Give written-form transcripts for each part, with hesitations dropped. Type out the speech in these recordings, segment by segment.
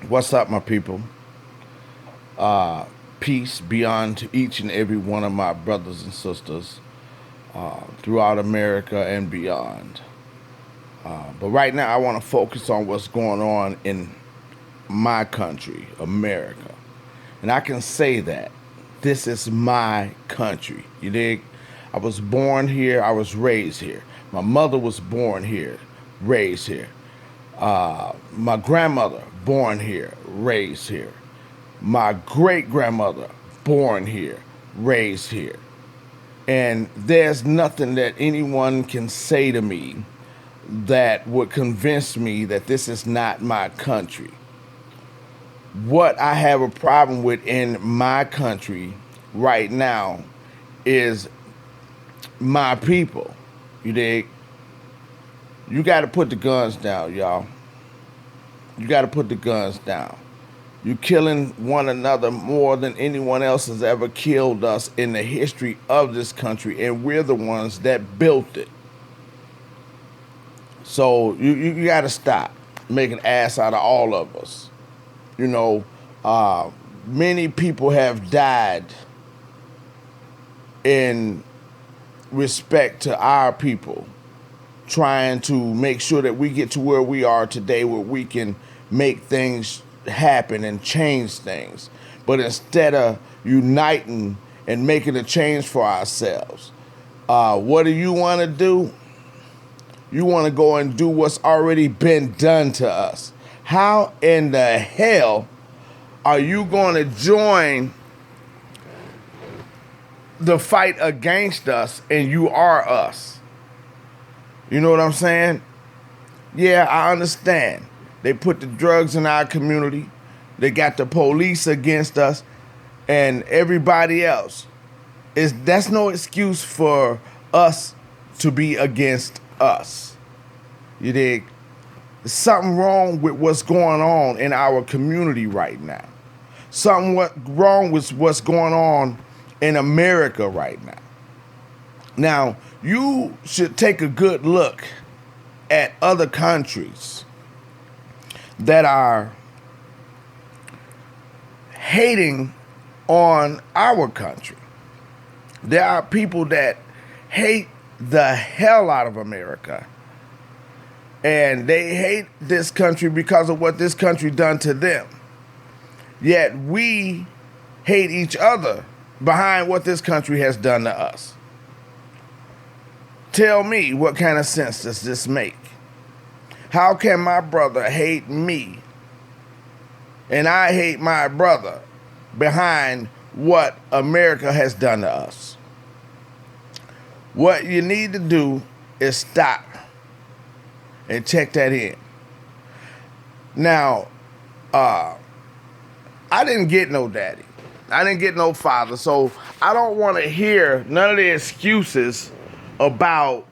What's up, my people? Peace be unto each and every one of my brothers and sisters throughout America and beyond. But right now, I want to focus on what's going on in my country, America. And I can say that this is my country. You dig? I was born here, I was raised here. My mother was born here, raised here. My grandmother, born here, raised here. My great grandmother, born here, raised here. And there's nothing that anyone can say to me that would convince me that this is not my country. What I have a problem with in my country right now is my people. You dig? You got to put the guns down, y'all. You got to put the guns down. You killing one another more than anyone else has ever killed us in the history of this country, and we're the ones that built it. So you got to stop making an ass out of all of us. You know, many people have died in respect to our people, trying to make sure that we get to where we are today, where we can make things happen and change things. But instead of uniting and making a change for ourselves, what do you want to do? You want to go and do what's already been done to us. How in the hell are you going to join the fight against us and you are us? You know what I'm saying? Yeah, I understand. They put the drugs in our community. They got the police against us and everybody else. That's no excuse for us to be against us. You dig? There's something wrong with what's going on in our community right now. Something wrong with what's going on in America right now. Now, you should take a good look at other countries that are hating on our country. There are people that hate the hell out of America. And they hate this country because of what this country done to them. Yet we hate each other behind what this country has done to us. Tell me, what kind of sense does this make? How can my brother hate me and I hate my brother behind what America has done to us? What you need to do is stop and check that in. Now, I didn't get no daddy. I didn't get no father. So I don't want to hear none of the excuses about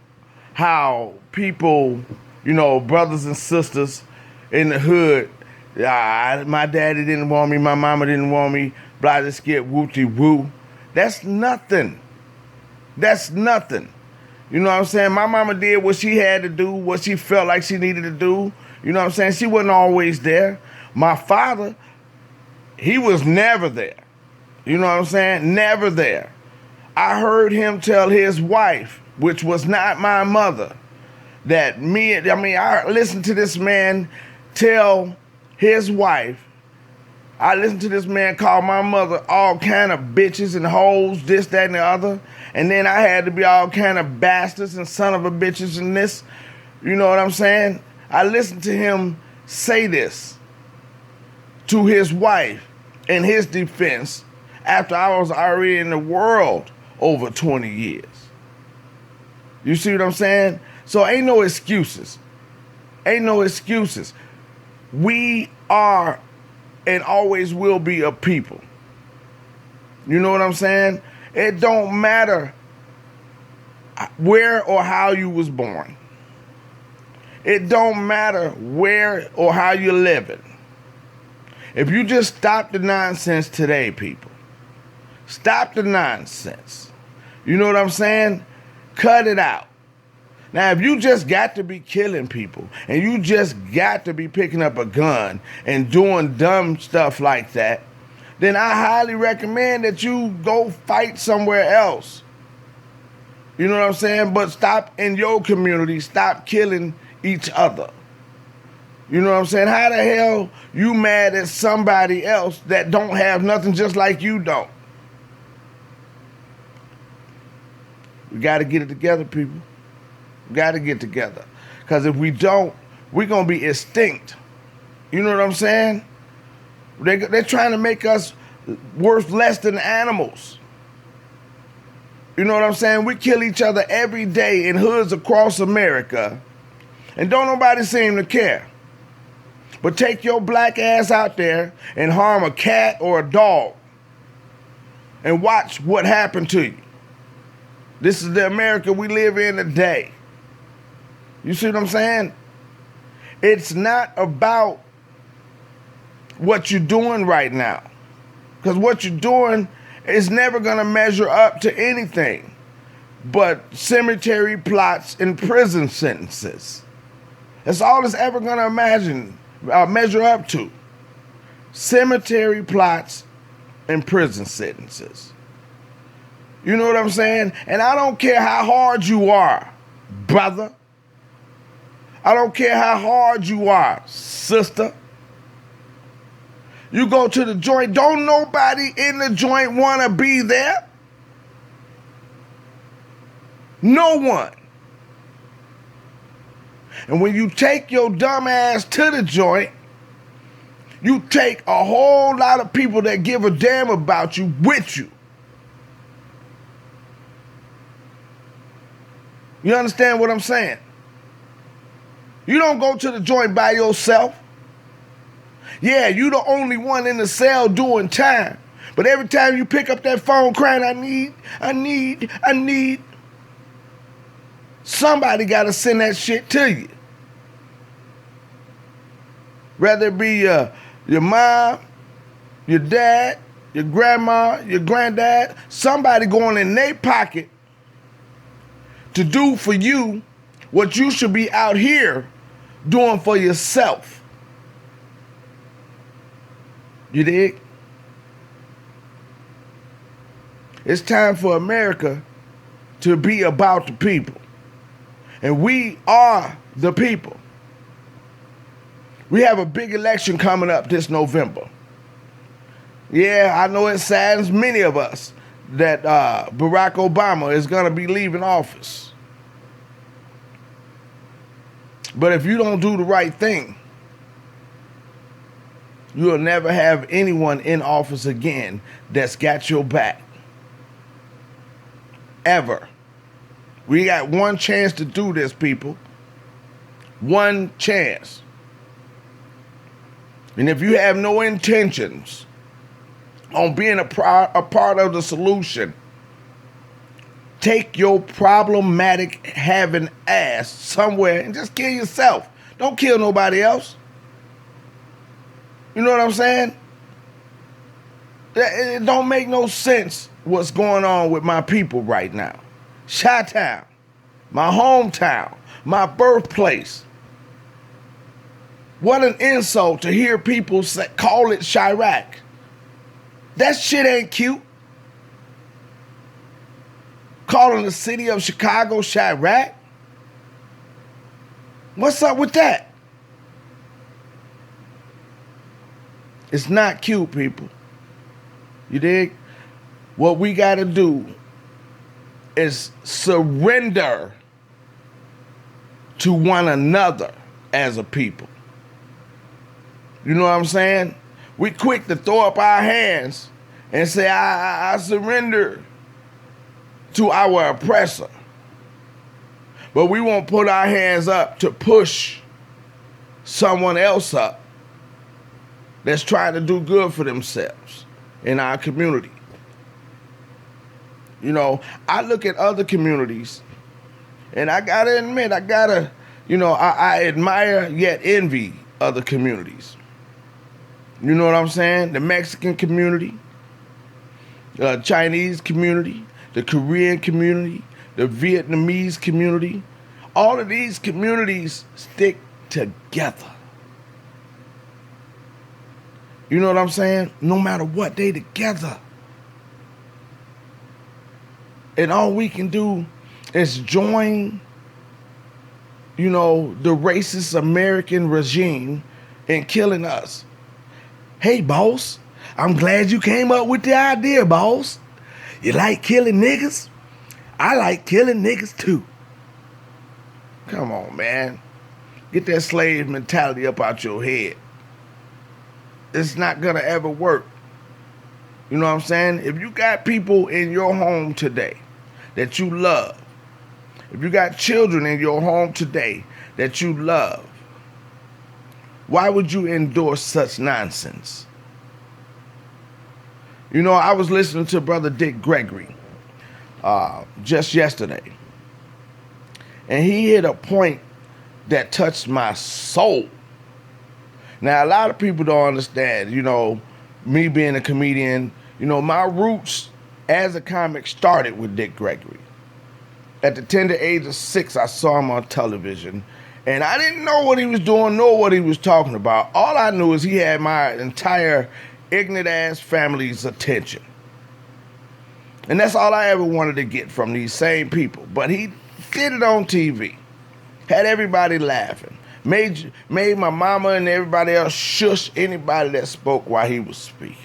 how people, brothers and sisters in the hood, my daddy didn't want me, my mama didn't want me, blah, just get wooty woo. That's nothing. That's nothing. You know what I'm saying? My mama did what she had to do, what she felt like she needed to do. You know what I'm saying? She wasn't always there. My father, he was never there. You know what I'm saying? Never there. I heard him tell his wife, which was not my mother, that I listened to this man tell his wife, I listened to this man call my mother all kind of bitches and hoes, this, that, and the other. And then I had to be all kind of bastards and son of a bitches and this. You know what I'm saying? I listened to him say this to his wife in his defense after I was already in the world over 20 years. You see what I'm saying? So ain't no excuses. Ain't no excuses. We are and always will be a people. You know what I'm saying? It don't matter where or how you was born. It don't matter where or how you're living. If you just stop the nonsense today, people. Stop the nonsense. You know what I'm saying? Cut it out. Now, if you just got to be killing people and you just got to be picking up a gun and doing dumb stuff like that, then I highly recommend that you go fight somewhere else. You know what I'm saying? But stop in your community. Stop killing each other. You know what I'm saying? How the hell you mad at somebody else that don't have nothing just like you don't? We got to get it together, people. We got to get together. Because if we don't, we're going to be extinct. You know what I'm saying? They're trying to make us worth less than animals. You know what I'm saying? We kill each other every day in hoods across America. And don't nobody seem to care. But take your black ass out there and harm a cat or a dog. And watch what happened to you. This is the America we live in today. You see what I'm saying? It's not about what you're doing right now. Because what you're doing is never going to measure up to anything but cemetery plots and prison sentences. That's all it's ever going to measure up to. Cemetery plots and prison sentences. You know what I'm saying? And I don't care how hard you are, brother. I don't care how hard you are, sister. You go to the joint, don't nobody in the joint want to be there. No one. And when you take your dumb ass to the joint, you take a whole lot of people that give a damn about you with you. You understand what I'm saying? You don't go to the joint by yourself. Yeah, you the only one in the cell doing time. But every time you pick up that phone crying, I need, somebody got to send that shit to you. Whether it be your mom, your dad, your grandma, your granddad, somebody going in their pocket to do for you what you should be out here doing for yourself. You dig? It's time for America to be about the people. And we are the people. We have a big election coming up this November. Yeah, I know it saddens many of us that Barack Obama is going to be leaving office. But if you don't do the right thing, you'll never have anyone in office again that's got your back. Ever. We got one chance to do this, people. One chance. And if you have no intentions on being a part of the solution, take your problematic having ass somewhere and just kill yourself. Don't kill nobody else. You know what I'm saying? It don't make no sense what's going on with my people right now. Chi-Town, my hometown, my birthplace. What an insult to hear people call it Chirac. That shit ain't cute. Calling the city of Chicago Chirac? What's up with that? It's not cute, people. You dig? What we got to do is surrender to one another as a people. You know what I'm saying? We quick to throw up our hands and say, I surrender to our oppressor. But we won't put our hands up to push someone else up that's trying to do good for themselves in our community. You know, I look at other communities and I gotta admit, I admire yet envy other communities. You know what I'm saying? The Mexican community, the Chinese community, the Korean community, the Vietnamese community. All of these communities stick together. You know what I'm saying? No matter what, they together. And all we can do is join, the racist American regime in killing us. Hey, boss, I'm glad you came up with the idea, boss. You like killing niggas? I like killing niggas too. Come on, man. Get that slave mentality up out your head. It's not gonna ever work. You know what I'm saying? If you got people in your home today that you love, if you got children in your home today that you love, why would you endorse such nonsense? I was listening to Brother Dick Gregory just yesterday, and he hit a point that touched my soul. Now, a lot of people don't understand, me being a comedian, my roots as a comic started with Dick Gregory. At the tender age of 6, I saw him on television, and I didn't know what he was doing, nor what he was talking about. All I knew is he had my entire ignorant-ass family's attention. And that's all I ever wanted to get from these same people. But he did it on TV, had everybody laughing, made my mama and everybody else shush anybody that spoke while he was speaking.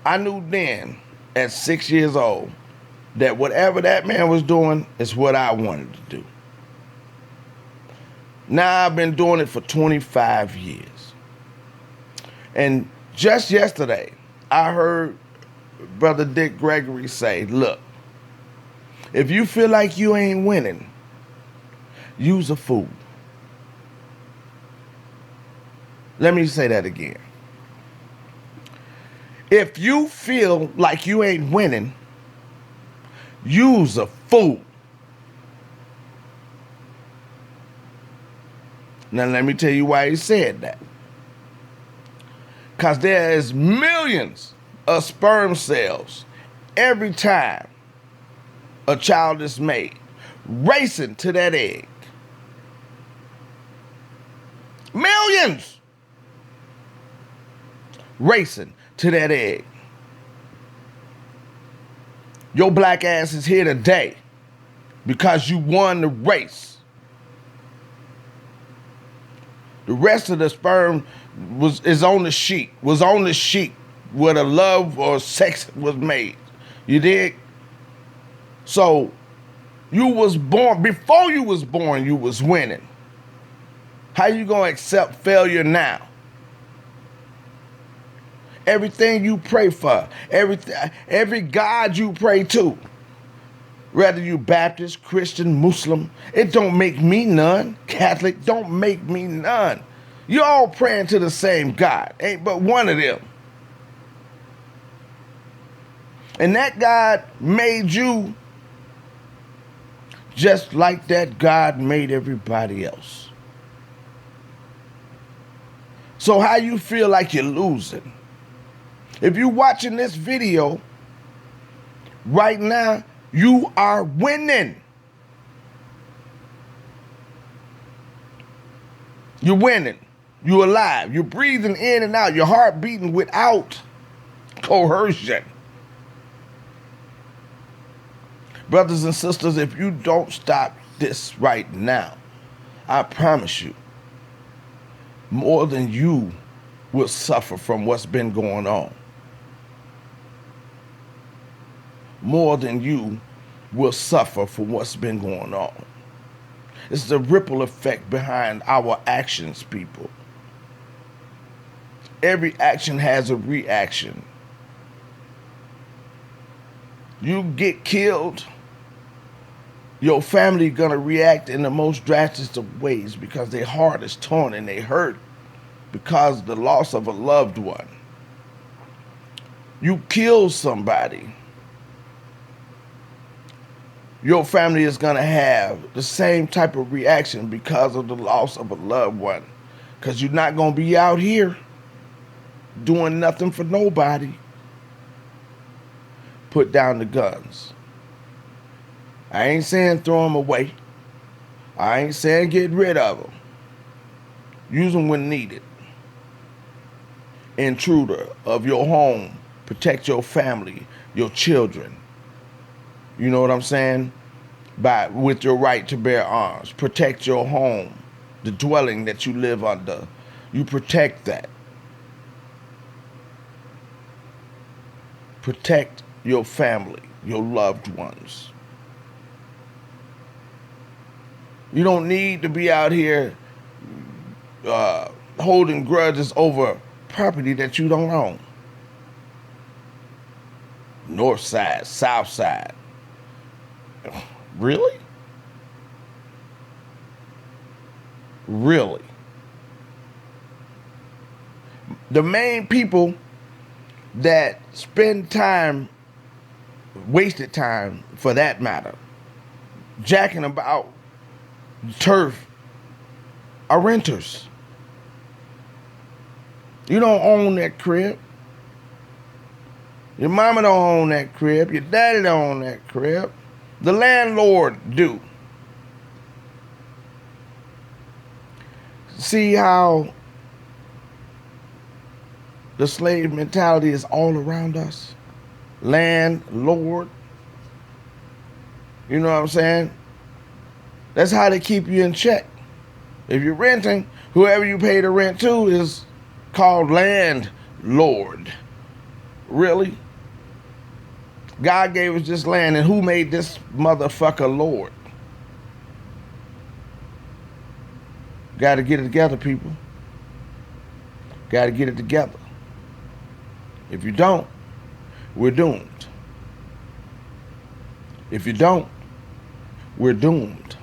I knew then, at 6 years old, that whatever that man was doing is what I wanted to do. Now I've been doing it for 25 years. And just yesterday, I heard Brother Dick Gregory say, look, if you feel like you ain't winning, you's a fool. Let me say that again. If you feel like you ain't winning, you's a fool. Now let me tell you why he said that. Because there is millions of sperm cells every time a child is made, racing to that egg. Millions racing to that egg. Your black ass is here today because you won the race. The rest of the sperm was on the sheet where the love or sex was made. You dig? So you was born, before you was born, you was winning. How you gonna accept failure now? Everything you pray for, every God you pray to, whether you Baptist, Christian, Muslim, it don't make me none. Catholic, don't make me none. You all praying to the same God, ain't but one of them. And that God made you just like that God made everybody else. So how you feel like you're losing? If you're watching this video right now, you are winning. You're winning. You're alive. You're breathing in and out. Your heart beating without coercion. Brothers and sisters, if you don't stop this right now, I promise you, more than you will suffer from what's been going on. More than you will suffer from what's been going on. It's the ripple effect behind our actions, people. Every action has a reaction. You get killed, your family gonna react in the most drastic of ways because their heart is torn and they hurt because of the loss of a loved one. You kill somebody, your family is gonna have the same type of reaction because of the loss of a loved one. Because you're not gonna be out here doing nothing for nobody. Put down the guns. I ain't saying throw them away. I ain't saying get rid of them. Use them when needed. Intruder of your home. Protect your family, your children. You know what I'm saying? With your right to bear arms. Protect your home, the dwelling that you live under. You protect that. Protect your family, your loved ones. You don't need to be out here holding grudges over property that you don't own. North side, south side. Really? Really? The main people that spend time, wasted time for that matter, jacking about turf are renters. You don't own that crib. Your mama don't own that crib. Your daddy don't own that crib. The landlord do. See how the slave mentality is all around us? Landlord. You know what I'm saying? That's how they keep you in check. If you're renting, whoever you pay the rent to is called landlord. Really? God gave us this land, and who made this motherfucker Lord? Got to get it together, people. Got to get it together. If you don't, we're doomed. If you don't, we're doomed.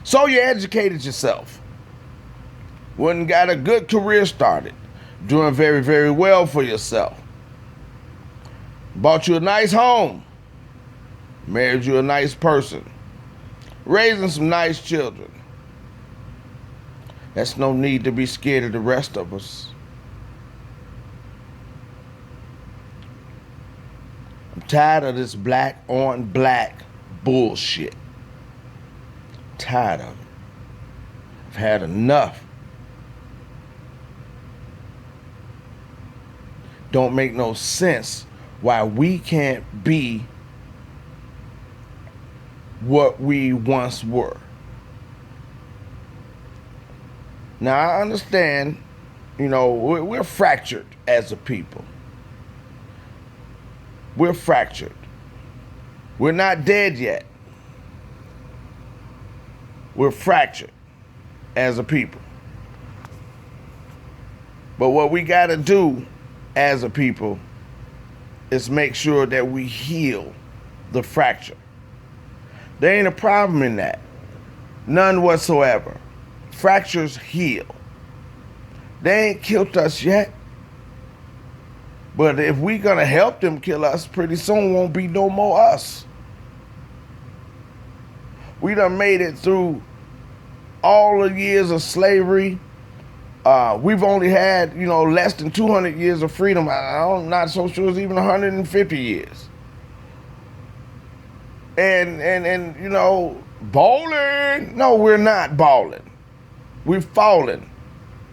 So you educated yourself. Went and got a good career started. Doing very, very well for yourself. Bought you a nice home. Married you a nice person. Raising some nice children. That's no need to be scared of the rest of us. I'm tired of this black on black bullshit. Tired of it. I've had enough. Don't make no sense why we can't be what we once were. Now, I understand, we're fractured as a people. We're fractured. We're not dead yet. We're fractured as a people. But what we got to do as a people is make sure that we heal the fracture. There ain't a problem in that. None whatsoever. Fractures heal. They ain't killed us yet. But if we gonna help them kill us, pretty soon won't be no more us. We done made it through all the years of slavery. We've only had, less than 200 years of freedom. I'm not so sure it's even 150 years. And balling. No, we're not balling. We've fallen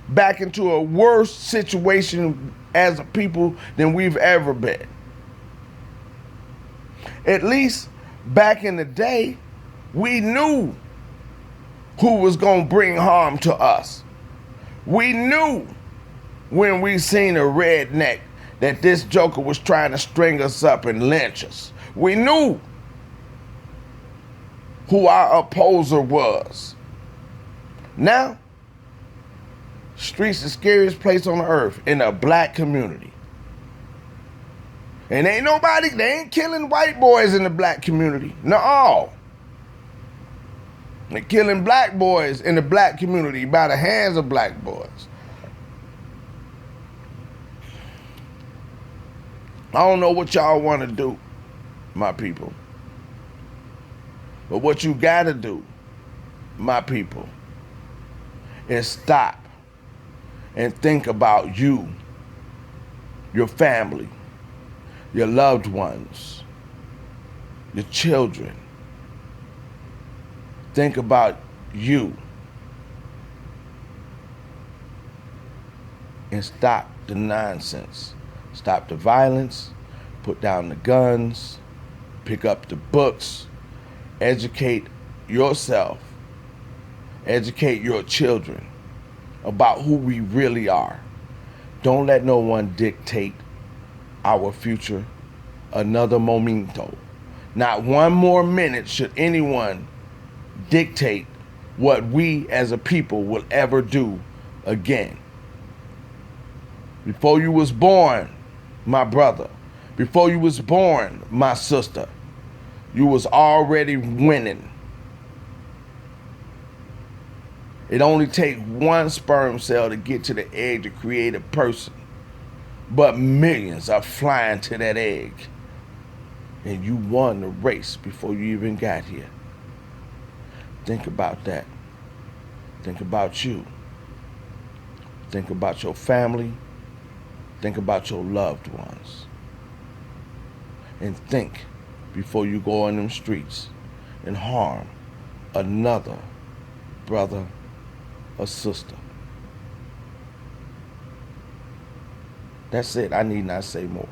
back into a worse situation as a people than we've ever been. At least back in the day, we knew who was going to bring harm to us. We knew when we seen a redneck that this joker was trying to string us up and lynch us. We knew who our opposer was. Now, streets the scariest place on earth in a black community. And they ain't killing white boys in the black community. No. They're killing black boys in the black community by the hands of black boys. I don't know what y'all want to do, my people. But what you gotta do, my people, is stop and think about you, your family, your loved ones, your children. Think about you. And stop the nonsense. Stop the violence. Put down the guns. Pick up the books. Educate yourself. Educate your children about who we really are. Don't let no one dictate our future. Another momento. Not one more minute should anyone dictate what we as a people will ever do again. Before you was born, my brother, before you was born, my sister, you was already winning. It only takes one sperm cell to get to the egg to create a person. But millions are flying to that egg. And you won the race before you even got here. Think about that. Think about you. Think about your family. Think about your loved ones. And think before you go on them streets and harm another brother or sister. That's it. I need not say more.